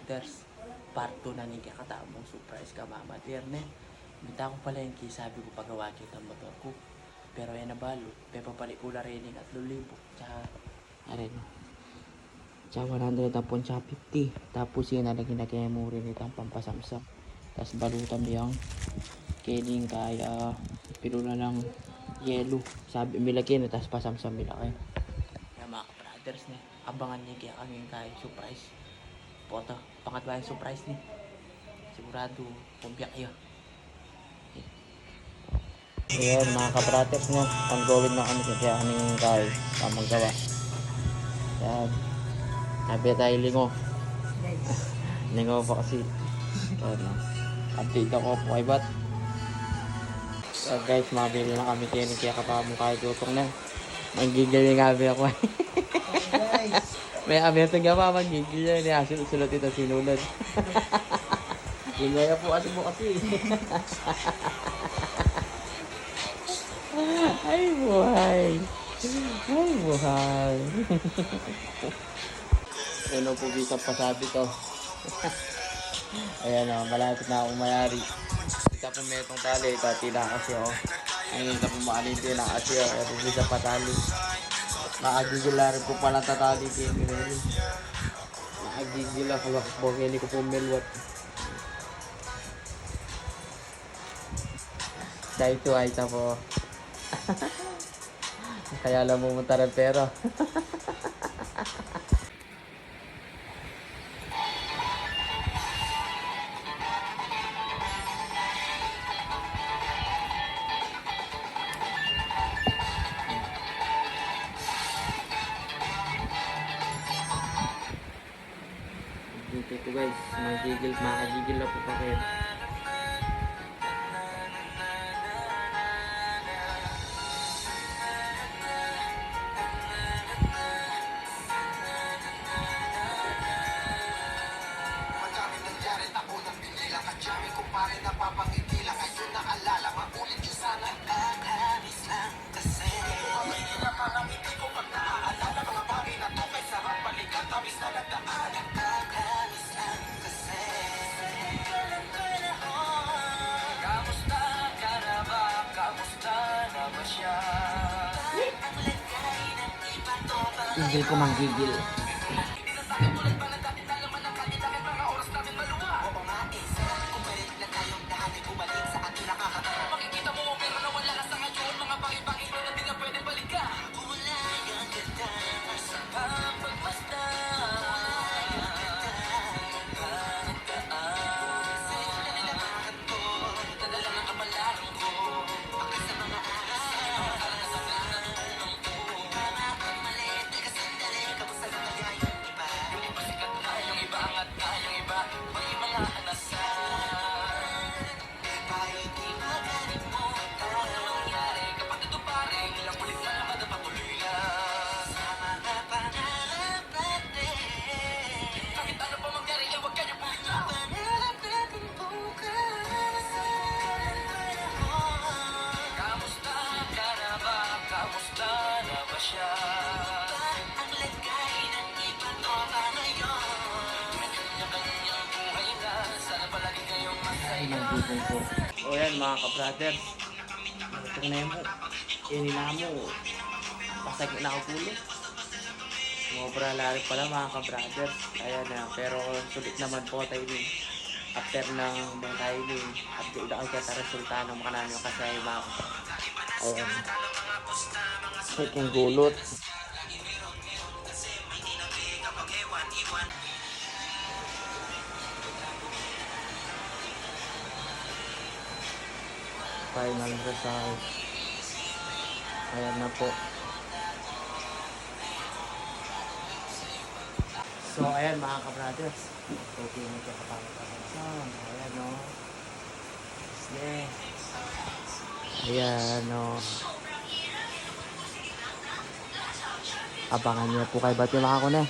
brothers, part 2 na ni kakatamong surprise ka mama Tierne. Bita ko pala yung sabi ko pagawa kita motor ko. Pero yan nabalo, pepa pali ko la rening at 2,000. Tsaka, arin. Tsaka 100 tapon tsaka 50. Tapos yun nalagyan na kaya mo rin itang pampasamsam. Tapos balutan yung kening kaya pilula ng yelo. Sabi, milagyan na tapos pasamsam nila kayo. Kaya mga brothers na, abangan niya kaya kami kayo surprise. Poto, pangatwa yung surprise ni. Sigurado, kumpiyak yun. Ayan mga ka-brothers no, ongoing na kami kaya kaming kayo maggawa. Ayan, sabi tayo lingo. Lingo pa kasi. Ayan, update ako po kay Bat. So guys, mabili na kami kaya kapamong kayo tutong na. Magigiling gabi ako. May kami ito nga magigiling niya. Sulot ito sinulad. Gingaya po kasi mo kasi. Ay buhay. Ay buhay. Ano po bisa pasabi to. Ayan o, malapit na akong mayari. Kita po may itong tali, tati na kasi o. Ayun na po maalinti na kasi o. Ayan po bisa patali. Nakagigila rin po pala tatali kayo nila. Nakagigila ko po, hindi ko po milwat. Dahil ito ay ito po. Kaya lang pumunta rin pero. Dito ko guys, makagigil na po pa kayo. Gigil ko manggigil. O yan mga ka-brothers, ito na yun po, inila mo, pasag na ako pulo. Mobra lari pala mga ka-brothers, ayan na, pero sulit naman po tayo din. After ng mga tayo din, update ako kaya resulta ng mga namin kasi ay mga ayan, second gulot. Final result. Ayan na po. So ayan mga ka-brothers, okay na ito kapag-kapag. Ayan o. Ayan o. Abangan niyo po kay Ba't yung ako na.